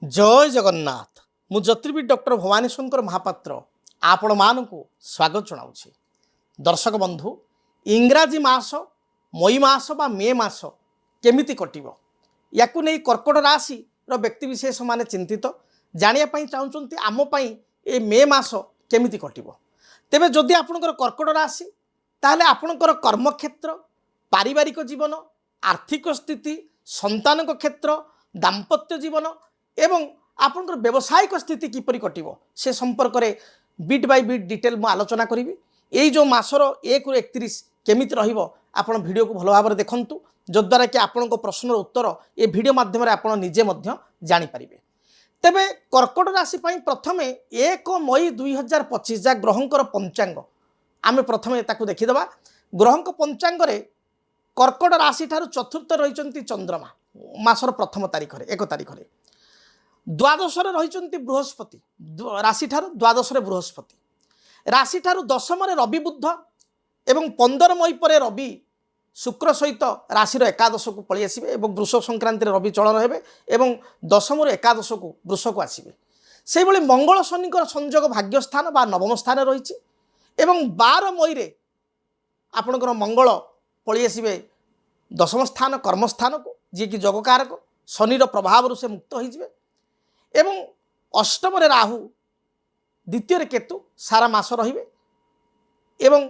जय जगन्नाथ मु ज्योतिर्विद डॉक्टर भवानी शंकर महापात्र आपण मानकु स्वागत जनाऊँगी। दर्शक बंधु इंग्राजी मास मई मास बा मे मास केमिति कटिबो याकु नहीं कर्कट राशि व्यक्ति विशेष माने चिंतित जानिया चाहते आम ए मे मास केमिति कटिबो। तेबे जदि आपणकर कर्कट राशि ताहले आपणकर कर्मक्षेत्र पारिवारिक जीवन आर्थिक स्थिति संतान क्षेत्र दाम्पत्य जीवन एवं आपणकर व्यावसायिक स्थिति किपरि कटिबो से संपर्क में बिट बाय बिट डिटेल मु आलोचना करी। यही जो मासर 1 ରୁ 31 केमिति रहिबो आपण वीडियो को भल भाव देखंतु जद्वारा कि आपण प्रश्नर उत्तर ये वीडियो माध्यम आपण निजे मध्य जानि परिबे। तेबे कर्कट राशि प्रथमे 1 मई 2025 जा ग्रहंकर पंचांग आमे प्रथमे ताकू देखिदबा। ग्रहंक पंचांग रे कर्कट राशि ठारू चतुर्थ रहिचंती चंद्रमा मासर प्रथम तारीख रे 1 तारीख रे द्वादश रही बृहस्पति राशि ठारू द्वादश बृहस्पति राशि ठारू दशम रवि बुध एवं 15 मई पर रवि शुक्र सहित राशि एकादश को पलि आसबे और वृष संक्रांति रवि चलन हेबे एवं दशम एकादश को वृष को आसबे। से भली मंगल शनिकर संयोग भाग्यस्थान बा नवम स्थान रही एवं 12 मई रे आपणकर मंगल पलि आसबे दशम स्थान कर्मस्थान को जी कि जगकारक शनिर प्रभाव से मुक्त होइजबे एवं अष्टम राहु द्वितीय केतु सारा मास रहिबे एवं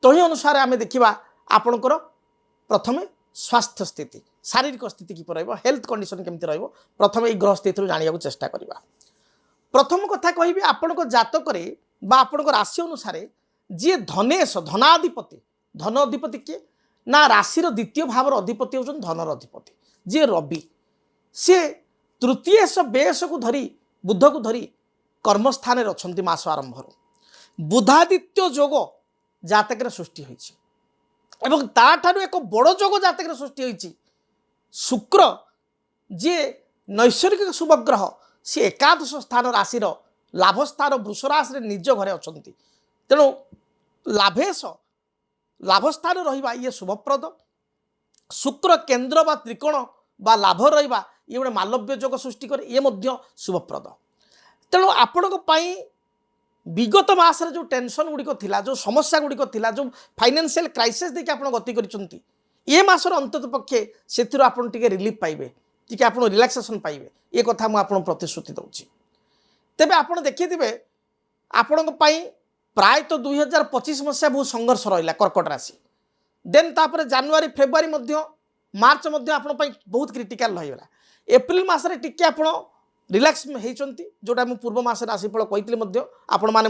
तही अनुसार आमे देखिबा आपणकर प्रथमे स्वास्थ्य स्थिति शारीरिक स्थिति किपर रहिबो हेल्थ कंडीशन केमति रहिबो प्रथमे ई ग्रह स्थिति जानिया चेष्टा करिबा। प्रथम कथा कहिबी आपणक जातक रे बा आपणक राशि अनुसार जी धनेश धनाधिपति धन अधिपति के ना राशिर द्वितीय भावर अधिपति होचन धनर अधिपति जी रवि सी तृतीय बेश को धरी बुध को धरी कर्मस्थान अच्छा मास आरंभ बुधादित्य जोग जातक सृष्टि होइछि एवं ताठारु एक बड़ जोग जातक सृष्टि होइछि शुक्र जी नैसर्गिक शुभग्रह सी एकादश स्थान राशिर लाभ स्थान वृष राशि निज घरे अछंती तेणु लाभेश लाभस्थान रहिबा ये शुभप्रद। शुक्र केन्द्र बा त्रिकोण बा लाभ रहिबा ये गोटे मालव्य जोग सृष्टि करे ये मध्य शुभप्रद। तेणु आपण विगत मास जो टेंशन गुड़िक थिला जो समस्या गुड़िक थिला जो फाइनेंशियल क्राइसिस देखिए आप गति करिसंती ये मासर अंतत पक्षे से आपन टिके रिलीफ पाइबे टिके आपन रिलैक्सेशन पाइबे ये कथा मु आपन प्रतिश्रुति दउची। तेबे आपन देखिथिबे आपन प्रायतः 2025 मसीहा बहुत संघर्ष रहा कर्कट राशि देन तापर जनवरी फेब्रुआरी मध्य मार्च मध्य आपन बहुत क्रिटिकल रहीगला। एप्रिल मासरे टिके आपन रिलैक्स होती जोटा मुझे पूर्व मास राशिफल कही आपण मैंने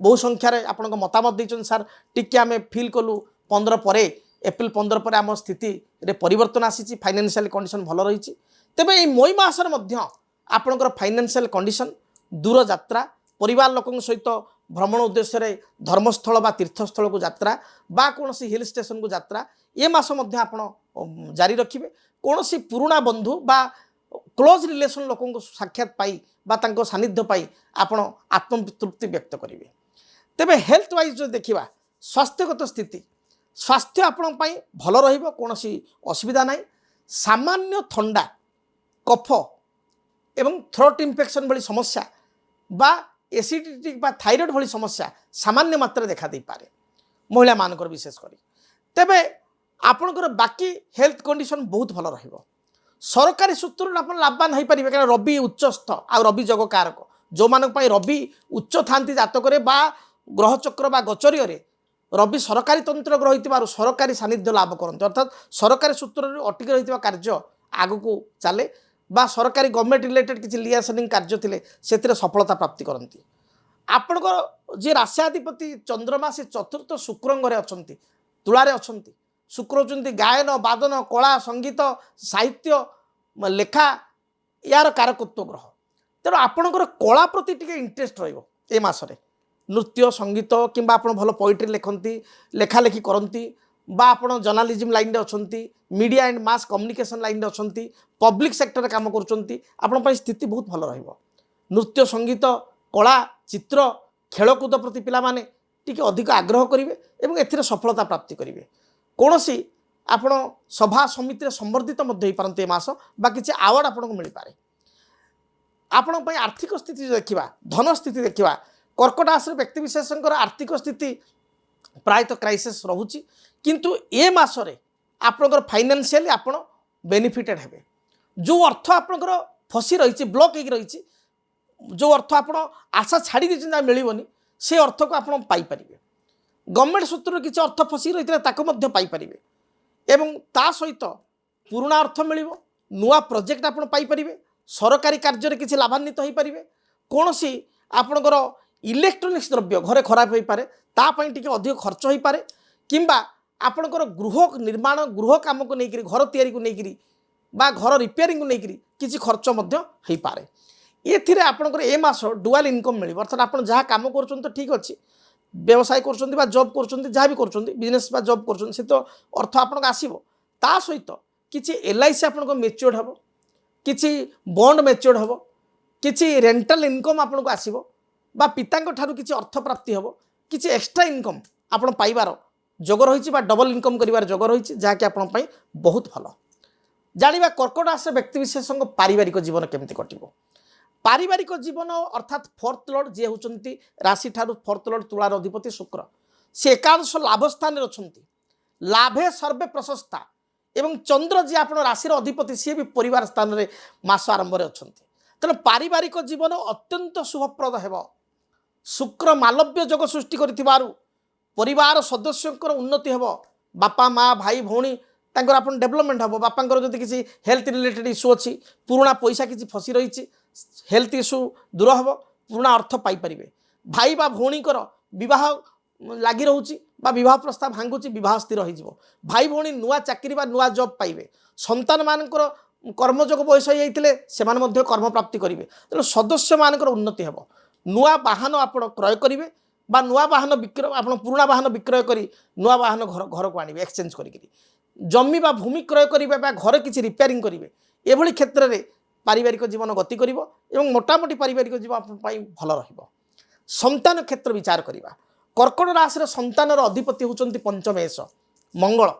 बहु संख्यार आपण मतामत देते सार टिके आम फिल कलु 15 पर एप्रिल 15 पर आम स्थिति रे परिवर्तन आसी फाइनेंशियल कंडीशन भल रही। तेबे ये मई मासर आपणकर फाइनेंशियल कंडीशन दूर यात्रा परिवार लोक सहित भ्रमण उद्देश्य धर्मस्थल बा तीर्थस्थल को यात्रा बा कौन हिल स्टेशन को यात्रा ये मास आपण जारी रखिए। कौन पुराणा बंधु बा क्लोज रिलेशन लोक साक्षात पाई बा तांको सानिध्य पाई आपण आत्मतृप्ति व्यक्त करेंगे। तेबे हेल्थ वाइज जो देखा स्वास्थ्यगत स्थिति स्वास्थ्य आपण भल रहिबो कौन असुविधा ना सामान्य थंडा कफ एवं थ्रोट इन्फेक्शन भली समस्या बा एसिडिटी बा थायराइड भली समस्या सामान्य मात्रा देखा दे पारे महिला मानकर विशेषकर। तेबे आपणकर बाकी हेल्थ कंडीशन बहुत भल रहिबो। सरकारी सूत्र आप लाभवान हो पारे क्या रवि उच्चस्थ आ रवि जग कारक जो मान रवि उच्च था जातक बा ग्रह चक्र बा गोचर रवि सरकारी तंत्र ग्रह सरकारी सानिध्य लाभ करते अर्थात सरकारी सूत्र अटकी रही कार्य आग को चले बा सरकारी गवर्नमेंट रिलेटेड किसी लियासनिंग कार्य थे से सफलता प्राप्ति करती। आपणकर जी राष्ट्राधिपति चंद्रमा से चतुर्थ शुक्रंगे अच्छा तुलारे अच्छा शुक्र होती गायन बादन कला संगीत साहित्य लेखा यार कारकत्व ग्रह तेणु आपणकर कला प्रति टिके इंटरेस्ट रसरे नृत्य संगीत किंबा आप भल पोएट्री लिखती लेखालेखि करती बा आपण जर्नालिज्म लाइन अच्छा media and mass communication line अच्छा पब्लिक सेक्टर काम कर स्थिति बहुत भल नृत्य संगीत कला चित्र खेलकूद प्रति पिला माने टिके अधिक आग्रह करेंगे और एथिरे सफलता प्राप्ति करेंगे। कौन सी आपण सभा समिति संबर्धित हो पारते मास बा किसी आवार्ड आपको मिल पारे। आपण ପାଇଁ आर्थिक स्थिति देखा धन स्थिति देखा कर्कट राशि व्यक्ति विशेषकर आर्थिक स्थिति प्रायतः क्राइसिस रोचे किंतु ए मासरे आपणकर फाइनेंशियली आपण बेनिफिटेड हेबे जो अर्थ आपणकर फसी रही ब्लॉक हो रही जो अर्थ आप आशा छाड़ी दीजिए मिलबनी से अर्थ को आप पाइपर गवर्नमेंट सूत्र किसी अर्थ फसी रही है पाइपर एवं ता सहित पुराणा अर्थ मिल नुआ प्रोजेक्ट आप पाइपर सरकारी कार्य किसी लाभान्वित हो पारे कौन सी आपणकर इलेक्ट्रोनिक्स द्रव्य घरे खराब हो पारे तापाई टी अधिक खर्च हो पारे किंबा आपणकर गृह निर्माण गृह काम को लेकर घर तैयारी को लेकर बा घर रिपेयरिंग को लेकर किसी खर्च हो पारे ये आपंकर ए मास डुआल इनकम मिले अर्थात आप जहाँ कम कर ठीक अच्छे व्यवसाय कर जॉब कर जहाँ भी कर बिजनेस बा जॉब कर तो अर्थ आपको आसो ता सहित किसी LIC आपको मेच्योर्ड हम किसी बॉन्ड मेच्योर्ड हम किसी रेंटल इनकम आपको आसो बा पिता किसी अर्थ प्राप्ति हम किसी एक्स्ट्रा इनकम आप पाइबार जोग रही डबल इनकम कर जोग रही जहाँकि आप बहुत भल जाना कर्कट राशि व्यक्ति विशेष पारिवारिक जीवन केमती कटो पारिवारिक जीवन अर्थात फोर्थ लॉर्ड जी होती राशि ठारू फोर्थ लॉर्ड तुलार अधिपति शुक्र से एकादश लाभ स्थान अच्छा लाभे सर्वे प्रशस्ता एवं चंद्र जी आप राशि अधिपति सी भी परिवार स्थान में मास आरंभ अच्छा तेणु पारिवारिक जीवन अत्यंत शुभप्रद है शुक्र मालव्य जोग सृष्टि परिवार सदस्यों उन्नति हे बापा माँ भाई भौणी तांकर आपन डेवलपमेंट हम बापांकर जदि किसी हेल्थ रिलेटेड इश्यू अच्छी पुराणा पैसा किसी फसी रही हेल्थ इश्यू दूर हम पुराणा अर्थ पाइपर भाई बा भौणीकर विवाह लगी रोचे बा प्रस्ताव भांगुची विवाह स्थिर हो भाई भौणी नुआ चाकरी बा नुआ जॉब पाइबे संतान मानकर कर्मजोग बयस हो कर्म प्राप्ति करेंगे तेणु सदस्य मानकर उन्नति हे नुआ वाहन आप क्रय करेंगे बा नुआ वाहन विक्रय आप पुराणा वाहन विक्रय कर नुआ वाहन घर को आने एक्सचेंज कर जमी बा भूमि क्रय करेंगे घर किसी रिपेयरिंग करेंगे एभली क्षेत्र में पारिवारिक जीवन गति कर मोटामोटी पारिवारिक जीवन भल संतान क्षेत्र विचार करवा कर्कट राशि संतान अधिपति होती पंचमेश मंगल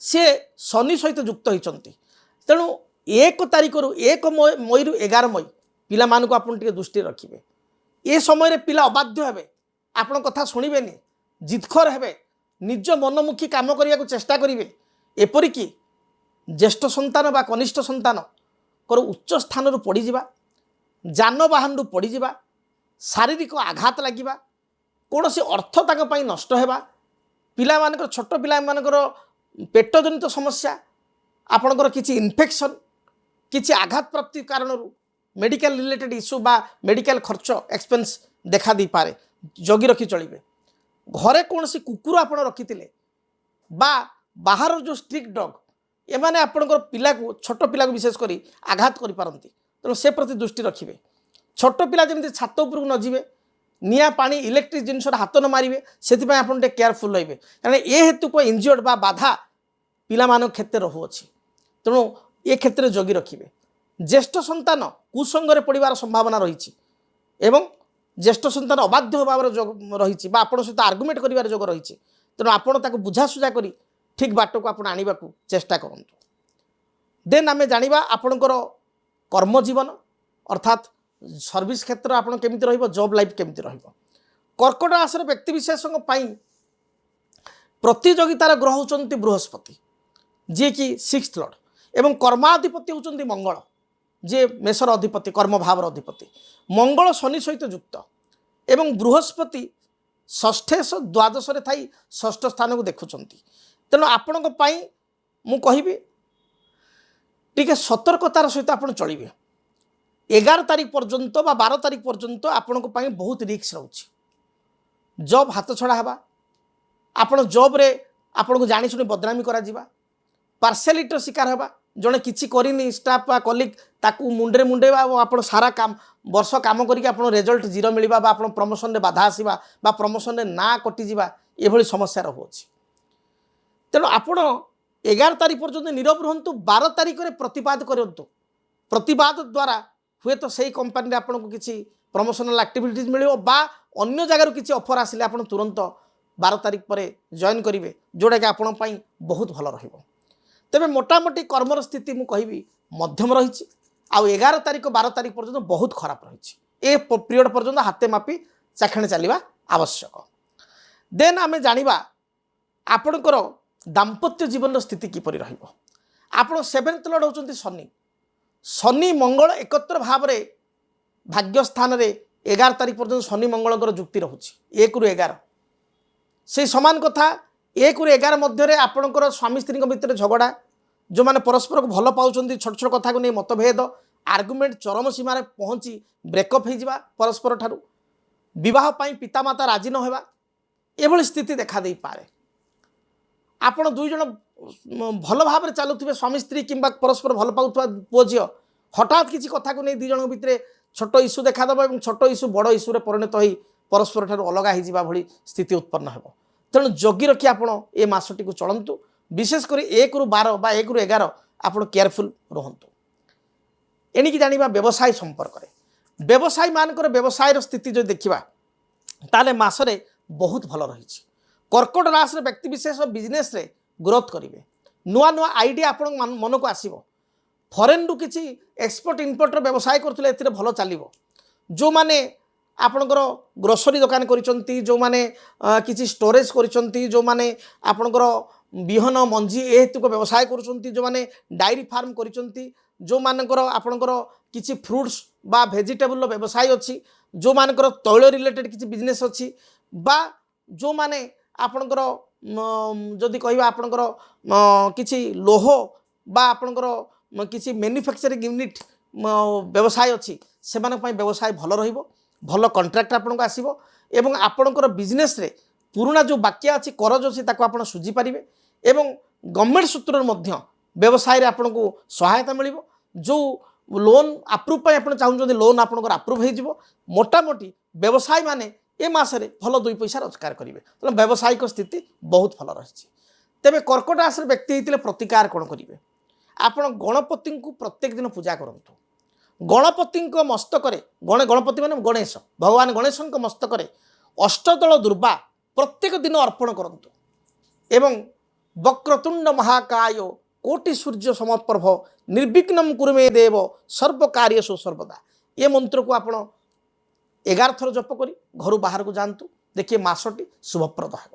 सी शनि सहित युक्त होती तेणु 1 तारिख रु 1 मई रु 11 मई पिला मानक आपन टिके दृष्टि रखिए ए समय पिला अबाध्य हेबे आपन कथा सुनिबेनी जिदखर हेबे निज मनमुखी काम करने को चेष्टा करेंगे एपरिक ज्येष्ठ संतान बा कनिष्ठ संतान को उच्च स्थान रु पड़ीजा जानवाहन रु पड़ीजा शारीरिक आघात लगे कौन से अर्थ तांको नष्ट होगा पिला मानकर छोट पिला मानकर पेट जनित समस्या आपणकर किसी इन्फेक्शन किसी आघात प्राप्ति कारण मेडिकल रिलेटेड इश्यू बा मेडिकल खर्च एक्सपेंस देखा दी पारे जगी रखी चलिए घरे कौन सी कुकुर आप रखी बा बाहर जो स्ट्रिक्ट डॉग एमाने आपणकर पिला को छोट पिला को विशेषकर आघात करिपारंती तेणु से प्रति दृष्टि रखिए छोट पिला जमी छात उपरକୁ न ଯିବେ निया पानी इलेक्ट्रिक जिनस हाथ न मारे से आप केयरफुल रहिए कारण ए हेतु को इंजर्ड बा बाधा पिला मान क्षेत्र रोचे तेणु ए क्षेत्र जगी रखिए ज्येष्ठ संतान कुसंगे पड़ार संभावना रही एवं ज्येष्ठ संतान अबाध्य होबार रही आपण सहित आर्गुमेंट कर जोग रही तेणु आपड़ बुझासुझा कर ठीक बाट को आप आने को चेष्टा करूँ देन आम जाना आपणकर कर्म जीवन अर्थात सर्विस क्षेत्र आपन केमिति रहिबो जॉब लाइफ केमिति रहिबो कर्कट राशि व्यक्ति विशेषों प्रतियोगितार ग्रह होचंती बृहस्पति जी कि 6th लॉर्ड एवं कर्माधिपति होचंती मंगल जे मेषर अधिपति कर्म भावर अधिपति मंगल शनि सहित युक्त एवं बृहस्पति षष्ठेश द्वादश थी षष्ठ स्थान को देखुंट तेणु आपण मु कहि टिके सतर्कतार सहित आप चलिए 11 तारिख पर्यंत बा 12 तारिख पर्यंत आपण बहुत रिस्क रोचे जॉब हाथ छड़ा हवा आपण जॉब रे आपण को जानी सुनी बदनामी करा जिबा पार्शियलिटी शिकार हवा जड़े किसी करनी स्टाफ बा कलिग ताकू मुंडे मुंडे आप सारा काम वर्ष काम करके आप रिजल्ट 0 मिलवा बा आपण प्रमोशन रे बाधा आसीबा बा प्रमोशन रे ना कटिजिबा एभली समस्या रोचे तेणु आपण 11 तारिख पर्यंत नीरव रुहतु 12 तारिख में प्रतिवाद करतु प्रतिवाद द्वारा हुए तो सही कंपनी आपन को किसी प्रमोशनल एक्टिविटीज मिले बा अन्य जगार किसी ऑफर आसिले आप तुरंत 12 तारिख पर जॉइन करेंगे जोटा कि आपण बहुत भल रहिबो तेबे मोटामोटी कर्मर स्थिति मु कहिबी मध्यम रही आउ 11 तारिख 12 तारिख पर्यंत बहुत खराब रही ए पीरियड पर्यंत हाथे मापी चाखणे चलवा आवश्यक। देन आम जाना आपणकर दाम्पत्य जीवन स्थिति किपरि रहिबो। आपण 7th लॉर्ड होचंती शनि। शनि मंगल एकत्र भाव में भाग्य स्थान रे 11 तारिख पर्यंत शनि मंगल जुक्ति रोचे 1 रु 11 से समान कथा 1 रु 11 मध्य आपणकर स्वामी स्त्री भितर झगड़ा जो मैंने परस्पर को भल पाँच छोट छोट कथा को नहीं मतभेद आर्गुमेंट चरम सीमार पहुँची ब्रेकअप हो परस्पर ठारू विवाह पितामाता राजी न होगा एभली स्थिति देखा दे पारे। आपण दुई जन भल भाव चलुवे स्वामी स्त्री कि परस्पर भल पाउथवा पुओ झी हठात किसी कथा को नहीं दुई जन भितर छोट इश्यू देखादेव और छोट इश्यू बड़ इश्यूरे परिणत हो परस्पर ठारू अलग हो भली स्थिति उत्पन्न हो। तेणु जगी रखी आपण ए मासटी को चलतु विशेषकर 1 रु 12 बा 1 रु 11 आप केयरफुल रुहतु। एणिकी जाना व्यवसाय संपर्क में व्यवसायी मानकर व्यवसाय स्थिति जो देखा ताले मासरे बहुत भल रही। कर्कट राशि व्यक्ति विशेष बिजनेस रे ग्रोथ करेंगे नुआ नुआ आइडिया आपण मन को आसो फरेन रु किसी एक्सपोर्ट इम्पोर्टर व्यवसाय करते ए भल चलो जो मैंने आपणकर ग्रोसरी दुकान करिसंती जो माने किसी स्टोरेज करिसंती जो माने आपणकर बिहन मंजी ए हेतु व्यवसाय करुछंती जो माने डायरी फार्म करिसंती जो मानकर आपणकर किसी फ्रुट्स बा वेजिटेबल व्यवसाय अच्छी जो मानकर तैल रिलेटेड किसी बिजनेस अच्छी बा जो माने आपणकर जदि कहबा आपणकर किसी लोह बा आपणकर किसी मैन्युफैक्चरिंग यूनिट व्यवसाय अच्छी से व्यवसाय भल रहिबो भल कंट्राक्ट आपको आसो एवं आपणकर बिजनेस रे पुराना जो बाकी अच्छी करज अच्छी आप सुझी पारे एवं गवर्नमेंट सूत्र व्यवसाय रे आपको सहायता मिल जो लोन आप्रुव आप चाहते लोन आपंकर आप्रुव हो मोटामोटी व्यवसायी माने ए मासरे भल 2 पैसा रोजगार करेंगे तो व्यावसायिक स्थिति बहुत भल रही। तेरे कर्कट राशि व्यक्ति होते प्रतिकार कौन करेंगे आपण गणपति को प्रत्येक दिन पूजा करूँ। गणपति मस्तक गणपति मान गणेश भगवान गणेश मस्तक अष्टदल दुर्वा प्रत्येक दिन अर्पण करंतु एवं वक्रतुंड महाकाय कोटि सूर्य समप्रभ निर्विघ्नं कुरु मे देव सर्व कार्येषु सर्वदा ये मंत्र को आपण 11 थर जप करी घर बाहर को जातु देखिए मासटी शुभप्रद है।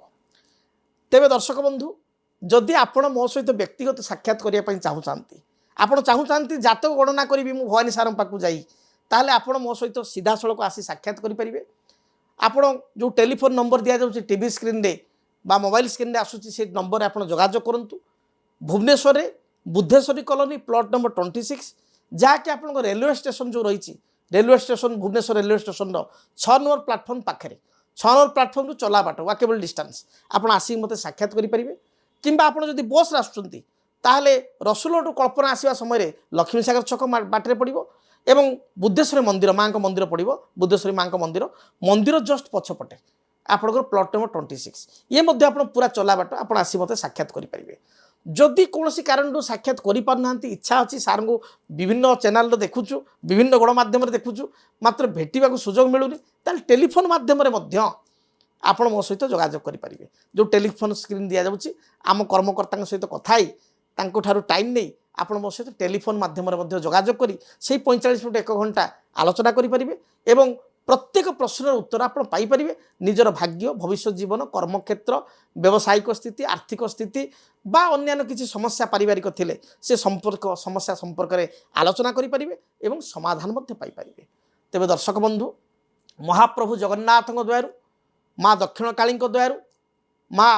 तेरे दर्शक बंधु जदि आपण मो सहित व्यक्तिगत साक्षात करने चाहूँगी आपड़ चाहूँगी जातक गणना करी मु भवानी सार पाक जाई ताले आपण मो सहित सीधा सड़क आसी साक्षात करेंगे। आपण जो टेलीफोन नंबर दि जाऊँगी टीवी स्क्रीन रे बा मोबाइल स्क्रीन रे आसूची से नंबर आप जोगाजोग करूँ। भुवनेश्वर रे बुद्धेश्वरी कॉलोनी प्लॉट नंबर 26 जहाँकि आप रेलवे स्टेशन जो रही railway station Bhubaneswar railway station 6 number platform पाखे 6 नंबर प्लाटफर्म जो चला बाट वाकेबल डिस्टेंस आप आसिक मत साक्षात करेंगे कि आप बस आसुँच ताहले रसुलटू कल्पना आसवा समय लक्ष्मी सागर छक बाटर पड़ो एवं बुद्धेश्वरी मंदिर माँ मंदिर पड़ो बुद्धेश्वरी माँ मंदिर मंदिर जस्ट पछपटे आपंकर प्लॉट नंबर 26 ये आप पूरा चला बाट आप आसी मत साक्षात करेंगे। जदि कौन कारण साक्षात करना इच्छा अच्छी सार को विभिन्न चैनल देखुचु विभिन्न गणमाध्यम देखुचु मात्र भेटा सुजोग मिलूनी टेलीफोन मध्यम आप मो सहित जोगाजोग करेंगे। जो टेलीफोन स्क्रीन दि जाऊँगी आम कर्मकर्ता सहित कथाई ठारू टाइम नहीं आप मो सहित टेलीफोन मध्यम जोगाजोग करी से 45 मिनट 1 घंटा आलोचना करेंगे एवं प्रत्येक प्रश्नर उत्तर आप पाइपर निजर भाग्य भविष्य जीवन कर्मक्षेत्र व्यावसायिक स्थिति आर्थिक स्थिति बा अन्य किसी समस्या पारिवारिक थिले से संपर्क समस्या संपर्क में आलोचना करेंगे एवं समाधान पाइपर। तेरे दर्शक बंधु महाप्रभु जगन्नाथ दयारु माँ दक्षिण काली दयारु माँ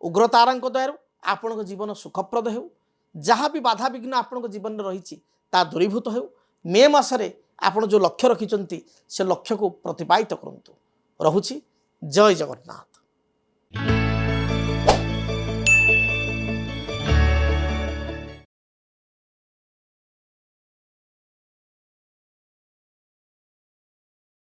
उग्रतारा दयारु आपण जीवन सुखप्रद हो जहाँ भी बाधा विघ्न आपण जीवन में रही दूरीभूत हो मे मासरे आपण जो लक्ष्य रखिंट से लक्ष्य को प्रतिपादित करंतु। रहुछि जय जगन्नाथ।